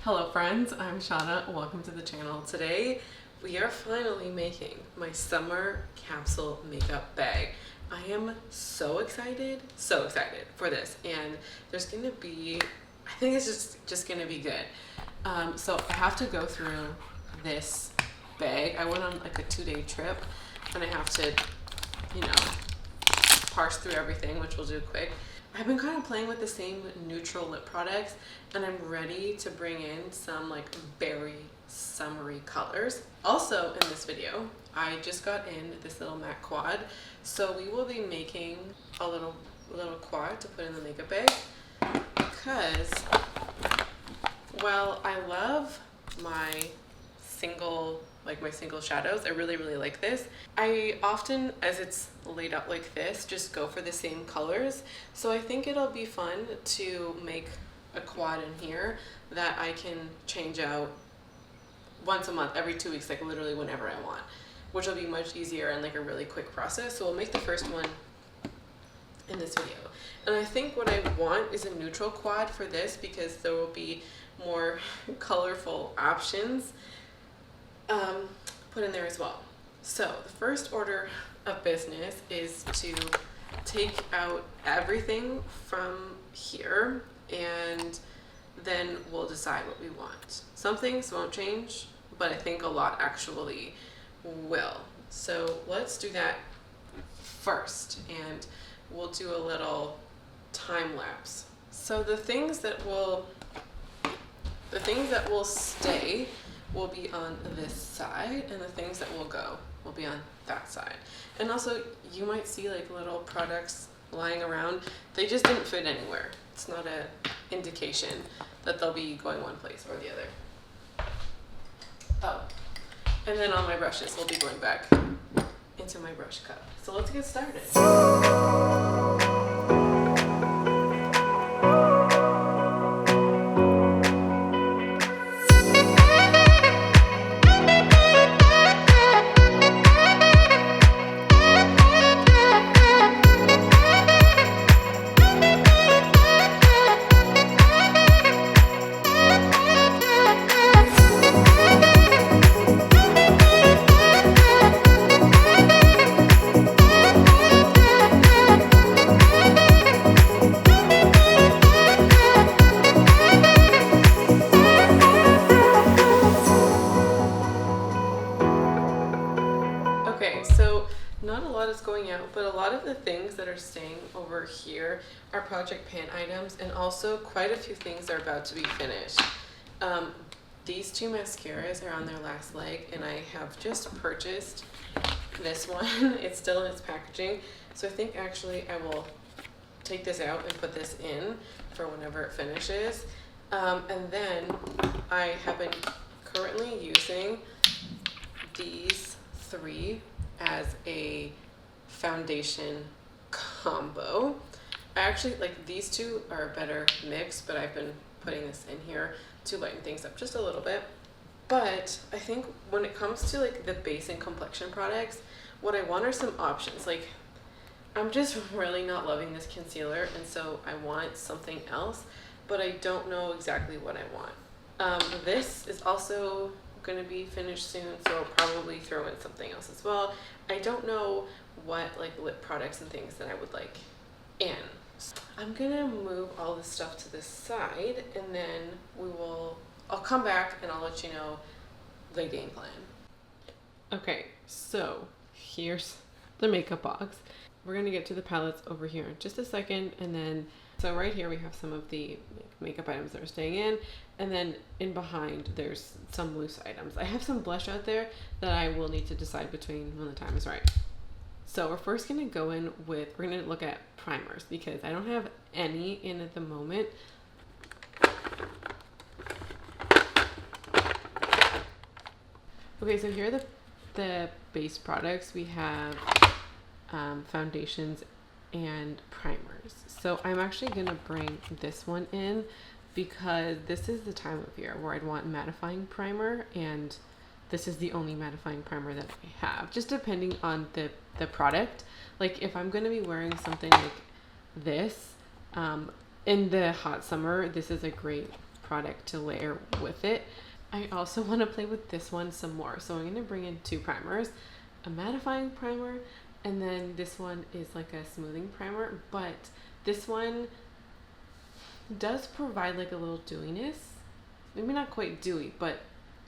Hello friends, I'm Shauna. Welcome to the channel. Today we are finally making my summer capsule makeup bag. I am so excited for this, and there's gonna be, I think it's just gonna be good. So I have to go through this bag. I went on like a 2-day trip and I have to, parse through everything, which we'll do quick. I've been kind of playing with the same neutral lip products, and I'm ready to bring in some like berry summery colors. Also in this video, I just got in this little matte quad, so we will be making a little quad to put in the makeup bag because, well, I love my single shadows. I really like this. I often, as it's laid out like this, just go for the same colors. So I think it'll be fun to make a quad in here that I can change out once a month, every 2 weeks, like literally whenever I want, which will be much easier and like a really quick process. So we'll make the first one in this video. And I think what I want is a neutral quad for this because there will be more colorful options put in there as well. So the first order of business is to take out everything from here, and then we'll decide what we want. Some things won't change, but I think a lot actually will. So let's do that first, and we'll do a little time lapse. So the things that will stay will be on this side, and the things that will go will be on that side. And also you might see like little products lying around. They just didn't fit anywhere. It's not an indication that they'll be going one place or the other. Oh, and then all my brushes will be going back into my brush cup. So let's get started. Okay, so not a lot is going out, but a lot of the things that are staying over here are project pan items, and also quite a few things are about to be finished. These two mascaras are on their last leg, and I have just purchased this one. It's still in its packaging, so I think actually I will take this out and put this in for whenever it finishes. And then I have been currently using these 3 as a foundation combo. I actually like these 2 are a better mix, but I've been putting this in here to lighten things up just a little bit. But I think when it comes to like the base and complexion products, what I want are some options. Like, I'm just really not loving this concealer, and so I want something else, but I don't know exactly what I want. This is also going to be finished soon, so I'll probably throw in something else as well. I don't know what like lip products and things that I would like in. I'm gonna move all this stuff to the side, and then I'll come back and I'll let you know the game plan. Okay, so here's the makeup box. We're gonna get to the palettes over here in just a second, and then so right here we have some of the makeup items that are staying in, and then in behind there's some loose items. I have some blush out there that I will need to decide between when the time is right. So we're first gonna go in with, we're gonna look at primers because I don't have any in at the moment. Okay, so here are the base products. We have foundations and primers. So I'm actually gonna bring this one in because this is the time of year where I'd want mattifying primer, and this is the only mattifying primer that I have, just depending on the product. Like if I'm gonna be wearing something like this in the hot summer, this is a great product to layer with it. I also want to play with this one some more. So I'm going to bring in 2 primers, a mattifying primer, and then this one is like a smoothing primer, but this one does provide like a little dewiness. Maybe not quite dewy, but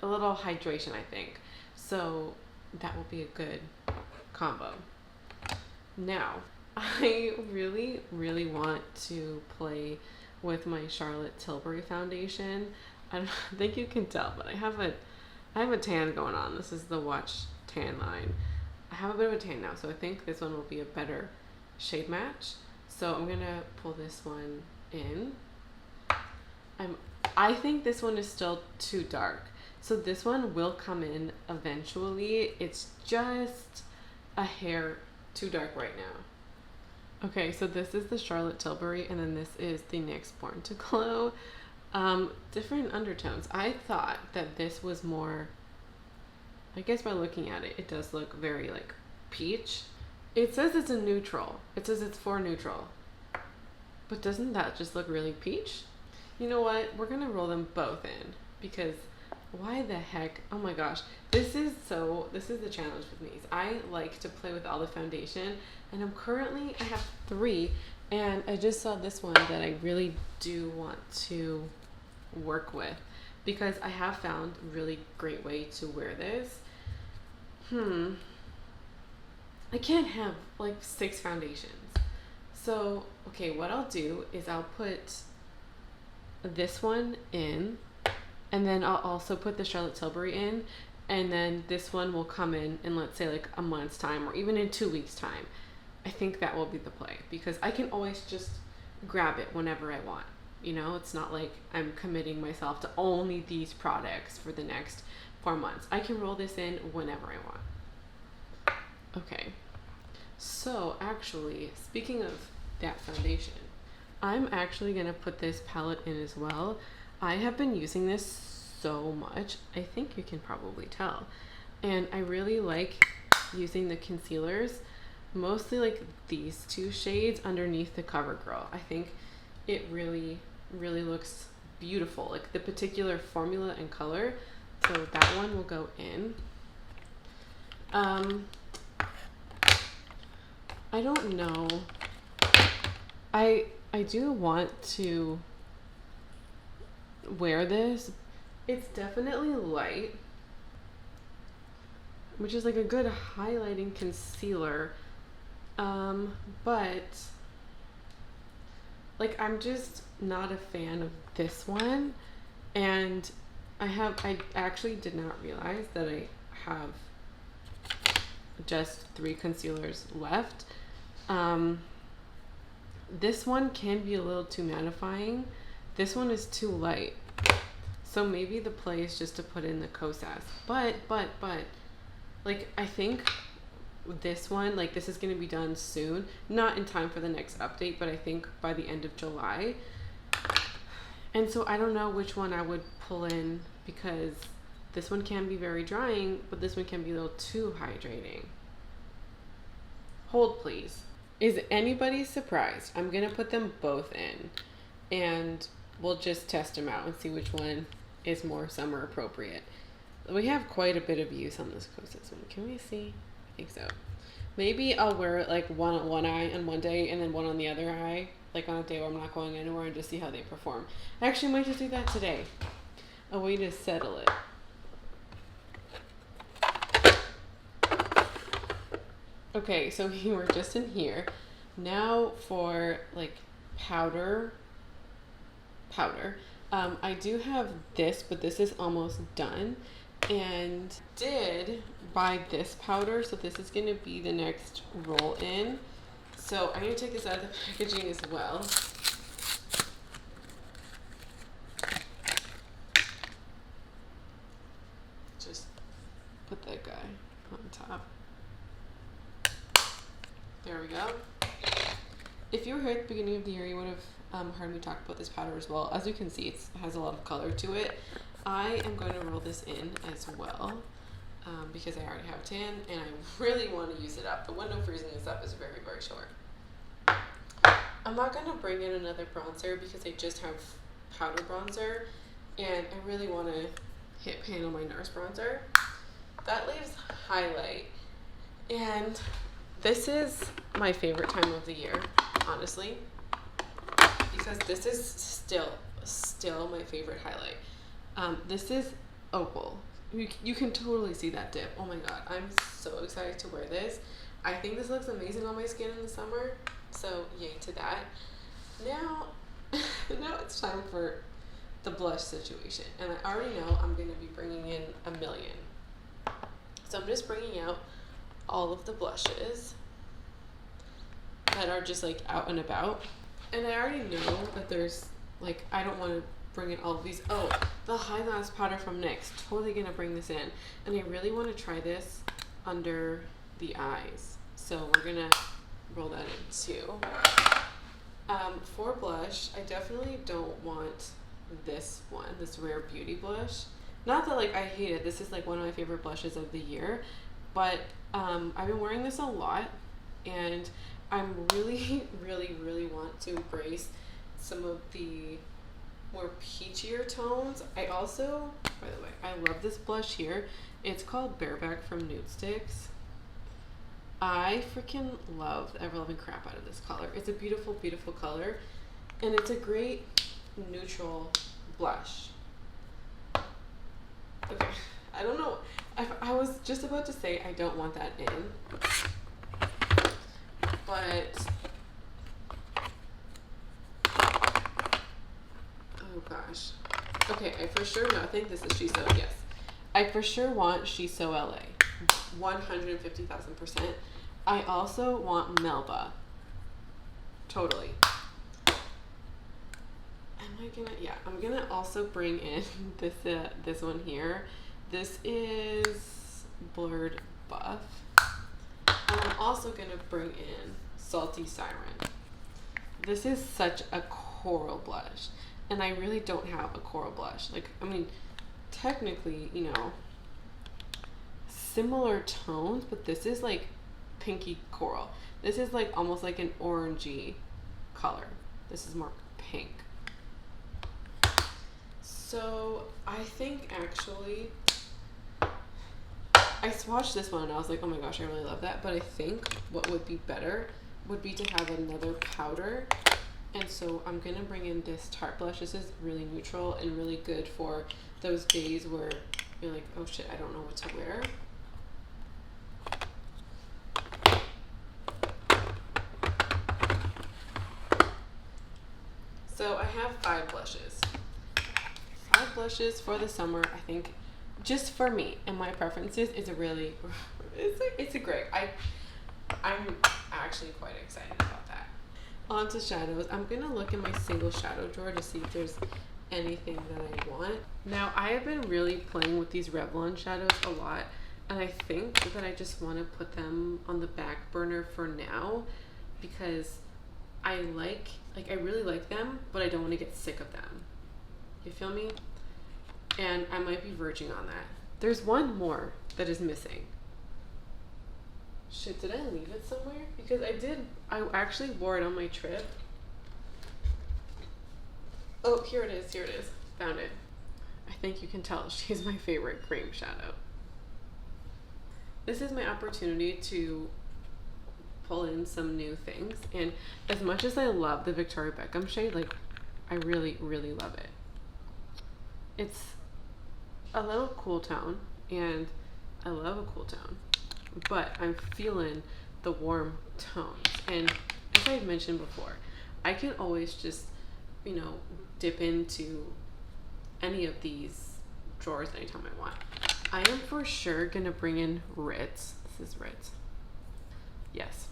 a little hydration, I think. So that will be a good combo. Now, I really, really want to play with my Charlotte Tilbury foundation. I don't think you can tell, but I have a tan going on. This is the Watch tan line. I have a bit of a tan now, so I think this one will be a better shade match. So I'm gonna pull this one in. I think this one is still too dark. So this one will come in eventually. It's just a hair too dark right now. Okay, so this is the Charlotte Tilbury, and then this is the NYX Born to Glow. Different undertones. I thought that this was more, I guess by looking at it, it does look very like peach. It says it's a neutral. It says it's for neutral. But doesn't that just look really peach? You know what? We're gonna roll them both in because why the heck? Oh my gosh. This is the challenge with me. I like to play with all the foundation, and I have 3, and I just saw this one that I really do want to work with because I have found a really great way to wear this. I can't have like 6 foundations. So, okay, what I'll do is I'll put this one in, and then I'll also put the Charlotte Tilbury in, and then this one will come in let's say like a month's time or even in 2 weeks time. I think that will be the play because I can always just grab it whenever I want. You know, it's not like I'm committing myself to only these products for the next 4 months. I can roll this in whenever I want. Okay, so actually, speaking of that foundation, I'm actually gonna put this palette in as well. I have been using this so much, I think you can probably tell, and I really like using the concealers, mostly like these 2 shades underneath the CoverGirl. I think it really looks beautiful, like the particular formula and color. So that one will go in. I don't know. I do want to wear this. It's definitely light, which is like a good highlighting concealer. But like I'm just not a fan of this one, and I actually did not realize that I have just 3 concealers left. This one can be a little too mattifying. This one is too light. So maybe the play is just to put in the Kosas. But, like, I think this one, like, this is going to be done soon. Not in time for the next update, but I think by the end of July. And so I don't know which one I would pull in because this one can be very drying, but this one can be a little too hydrating. Hold, please. Is anybody surprised? I'm going to put them both in, and we'll just test them out and see which one is more summer appropriate. We have quite a bit of use on this Kosas one. Can we see? I think so. Maybe I'll wear it like one on one eye on one day and then one on the other eye, like on a day where I'm not going anywhere, and just see how they perform. Actually, I might just do that today. A way to settle it. Okay, so we were just in here. Now for like powder. I do have this, but this is almost done. And did buy this powder, so this is going to be the next roll in. So I'm going to take this out of the packaging as well. Just put that guy on top. There we go. If you were here at the beginning of the year, you would have heard me talk about this powder as well. As you can see, it has a lot of color to it. I am going to roll this in as well because I already have tan and I really want to use it up. The window freezing this up is very, very short. I'm not going to bring in another bronzer because I just have powder bronzer. and I really want to hit pan on my NARS bronzer. That leaves highlight, and this is my favorite time of the year, honestly, because this is still my favorite highlight. This is opal. You can totally see that dip. Oh my god, I'm so excited to wear this. I think this looks amazing on my skin in the summer, so yay to that. Now it's time for the blush situation, and I already know I'm going to be bringing in a million. So I'm just bringing out all of the blushes that are just like out and about. And I already know that there's like, I don't want to bring in all of these. Oh, the Highlights powder from NYX. Totally going to bring this in. And I really want to try this under the eyes. So we're going to roll that in too. For blush, I definitely don't want this one, this Rare Beauty blush. Not that like I hate it. This is like one of my favorite blushes of the year. But I've been wearing this a lot, and I'm really want to embrace some of the more peachier tones. I also, by the way, I love this blush here. It's called Bareback from Nude Sticks. I freaking love the ever-loving crap out of this color. It's a beautiful color, and it's a great neutral blush. Okay, I don't know. I was just about to say I don't want that in, but oh gosh. Okay, I for sure know. I think this is She So. Yes, I for sure want She So LA, 150,000%. I also want Melba. Totally. I'm gonna also bring in this one here. This is Blurred Buff. And I'm also gonna bring in Salty Siren. This is such a coral blush, and I really don't have a coral blush. Like, I mean, technically, you know, similar tones, but this is like pinky coral. This is like almost like an orangey color. This is more pink. So I think actually I swatched this one and I was like, oh my gosh, I really love that. But I think what would be better would be to have another powder. And so I'm gonna bring in this Tarte blush. This is really neutral and really good for those days where you're like, oh shit, I don't know what to wear. So I have 5 blushes. 5 blushes for the summer. I think just for me and my preferences is a really, it's a great. I'm actually quite excited about that. On to shadows. I'm gonna look in my single shadow drawer to see if there's anything that I want. Now I have been really playing with these Revlon shadows a lot, and I think that I just want to put them on the back burner for now because I really like them, but I don't want to get sick of them. You feel me? And I might be verging on that. There's one more that is missing. Shit, did I leave it somewhere? Because I actually wore it on my trip. Oh, here it is, Found it. I think you can tell she's my favorite cream shadow. This is my opportunity to pull in some new things. And as much as I love the Victoria Beckham shade, like, I really love it. It's a little cool tone, and I love a cool tone, but I'm feeling the warm tones. And as I've mentioned before, I can always just, you know, dip into any of these drawers anytime I want. I am for sure gonna bring in Ritz. This is Ritz. Yes.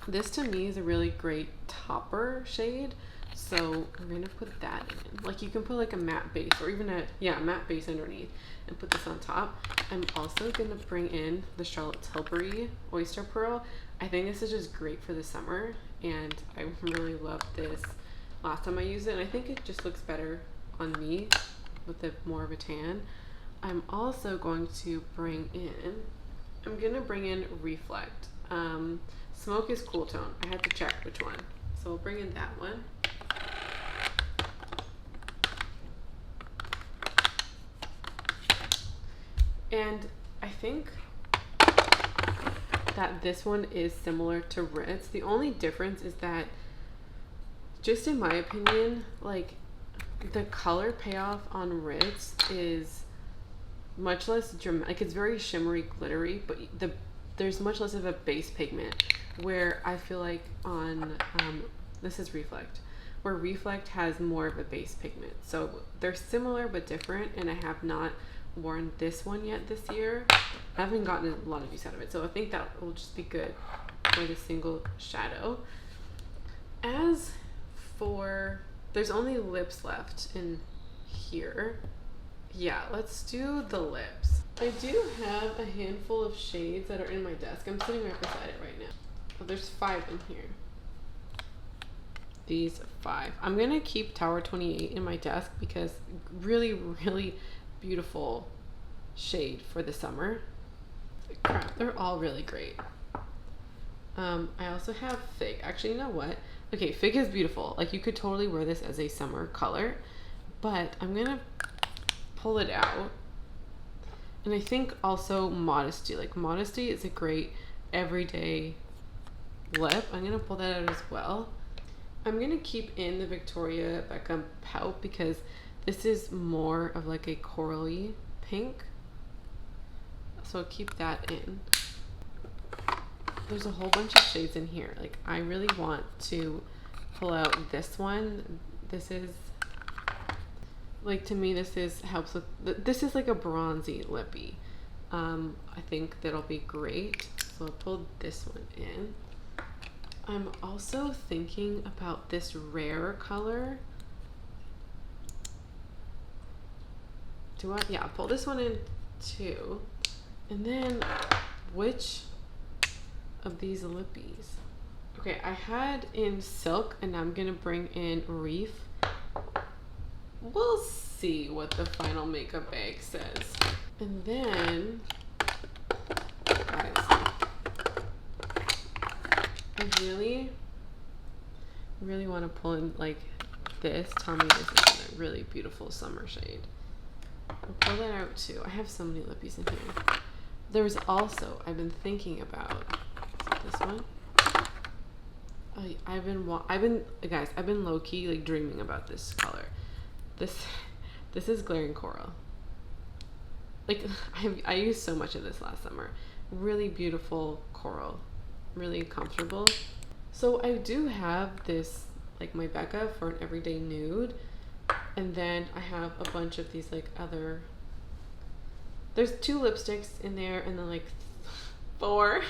This to me is a really great topper shade. So we're gonna put that in. Like, you can put like a matte base or even a matte base underneath and put this on top. I'm also gonna bring in the Charlotte Tilbury Oyster Pearl. I think this is just great for the summer, and I really loved this last time I used it, and I think it just looks better on me with more of a tan. I'm also going to bring in Reflect. Smoke is cool tone. I had to check which one. So we'll bring in that one. And I think that this one is similar to Ritz. The only difference is that, just in my opinion, like the color payoff on Ritz is much less dramatic. Like it's very shimmery, glittery, but there's much less of a base pigment. Where I feel like on this is Reflect, where Reflect has more of a base pigment. So they're similar but different, and I have not worn this one yet this year. I haven't gotten a lot of use out of it, so I think that will just be good for the single shadow. As for, there's only lips left in here. Yeah, let's do the lips. I do have a handful of shades that are in my desk. I'm sitting right beside it right now. Oh, there's 5 in here. These 5. I'm gonna keep Tower 28 in my desk because really, really beautiful shade for the summer. Crap, they're all really great. I also have Fig. Actually, you know what? Okay, Fig is beautiful. Like you could totally wear this as a summer color, but I'm gonna pull it out. And I think also Modesty. Like Modesty is a great everyday lip. I'm gonna pull that out as well. I'm gonna keep in the Victoria Beckham Pout because this is more of like a corally pink. So I'll keep that in. There's a whole bunch of shades in here. Like I really want to pull out this one. This is like, to me, this is helps with, this is like a bronzy lippy. I think that'll be great. So I'll pull this one in. I'm also thinking about this rare color. Yeah, I'll pull this one in too. And then which of these lippies? Okay, I had in Silk and I'm gonna bring in Reef. We'll see what the final makeup bag says. And then, guys, I really want to pull in like this. Tell me this is a really beautiful summer shade. I'll pull that out too. I have so many lippies in here. There's also, I've been thinking about this one. I've been low-key like dreaming about this color. This is Glaring Coral. Like I used so much of this last summer. Really beautiful coral, really comfortable. So I do have this like my Becca for an everyday nude, and then I have a bunch of these like other. There's 2 lipsticks in there, and then like 4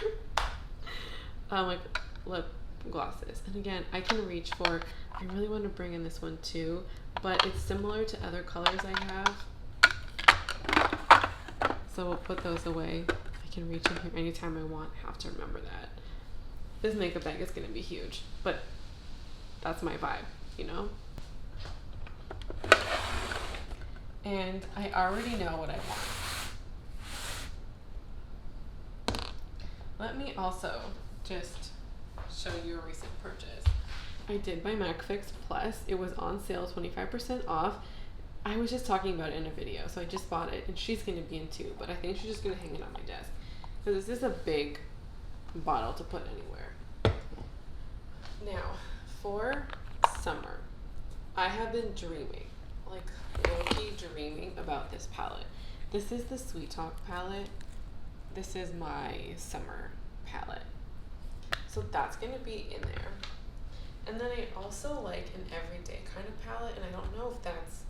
like lip glosses. And again, I can reach for. I really want to bring in this one too, but it's similar to other colors I have. So we'll put those away. I can reach in here anytime I want. Have to remember that. This makeup bag is going to be huge, but that's my vibe, you know? And I already know what I want. Let me also just show you a recent purchase. I did my MAC Fix Plus. It was on sale, 25% off. I was just talking about it in a video, so I just bought it, and she's going to be in too, but I think she's just going to hang it on my desk. Because this is a big bottle to put anywhere. Now, for summer, I have been dreaming, like low-key dreaming about this palette. This is the Sweet Talk palette. This is my summer palette. So that's going to be in there. And then I also like an everyday kind of palette, and I don't know if that's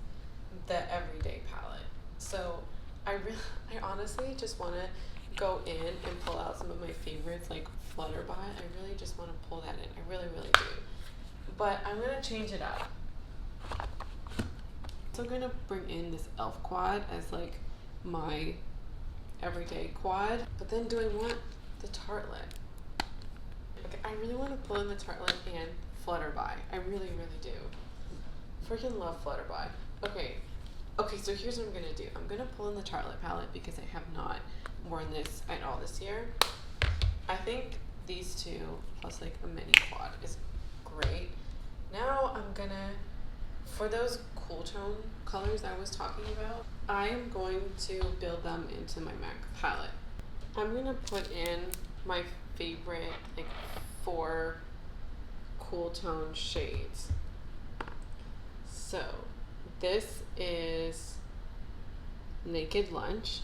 the everyday palette. So I honestly just want to go in and pull out some of my favorites, like Flutterby. I really just want to pull that in. I really, really do. But I'm going to change it up. So I'm going to bring in this e.l.f. quad as like my everyday quad. But then do I want the Tartlet? Okay, I really want to pull in the Tartlet and Flutterby. I really, really do. Freaking love Flutterby. Okay, so here's what I'm going to do. I'm going to pull in the Tartlet palette because I have not worn this at all this year. I think these 2 plus like a mini quad is great. Now I'm going to, for those cool tone colors I was talking about, I am going to build them into my MAC palette. I'm gonna put in my favorite like 4 cool tone shades. So this is Naked Lunch.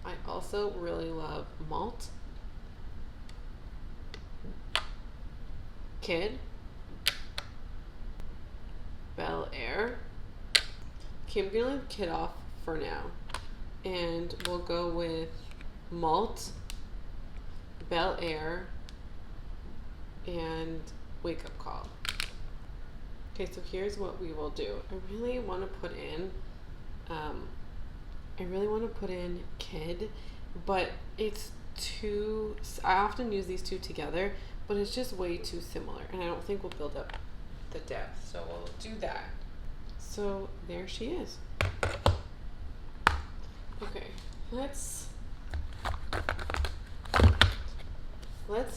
I also really love Malt, Kid, Bel Air. Okay, I'm gonna leave Kid off for now, and we'll go with Malt, Bel Air, and Wake Up Call. Okay, so here's what we will do. I really want to put in Kid, but it's too, I often use these two together, but it's just way too similar, and I don't think we'll build up the depth, so we'll do that. So there she is. Okay, let's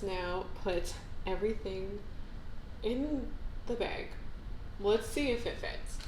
now put everything in the bag. Let's see if it fits.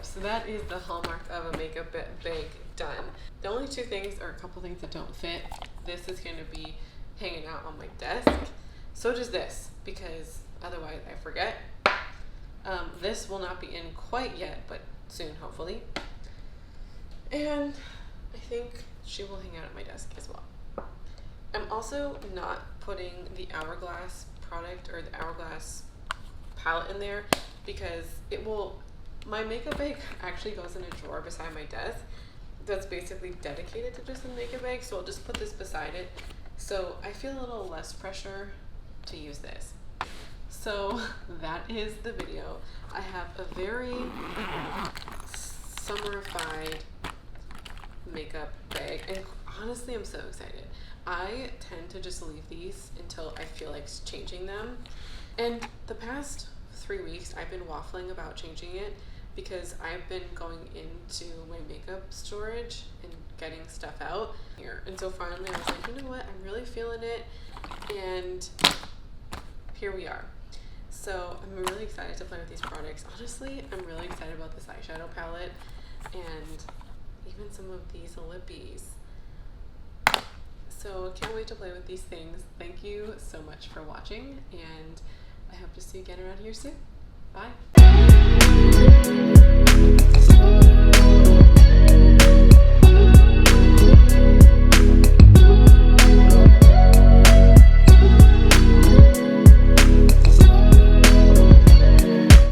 So that is the hallmark of a makeup bag done. The only two things, or a couple things that don't fit, this is going to be hanging out on my desk. So does this, because otherwise I forget. This will not be in quite yet, but soon, hopefully. And I think she will hang out at my desk as well. I'm also not putting the Hourglass product or the Hourglass palette in there because it will, my makeup bag actually goes in a drawer beside my desk that's basically dedicated to just a makeup bag, so I'll just put this beside it. So I feel a little less pressure to use this. So that is the video. I have a very summerified makeup bag, and honestly I'm so excited. I tend to just leave these until I feel like changing them, and the past 3 weeks I've been waffling about changing it because I've been going into my makeup storage and getting stuff out here, and so finally I was like, you know what, I'm really feeling it, and here we are. So I'm really excited to play with these products. Honestly, I'm really excited about this eyeshadow palette and even some of these lippies. So can't wait to play with these things. Thank you so much for watching, and I hope to see you again around here soon. Bye.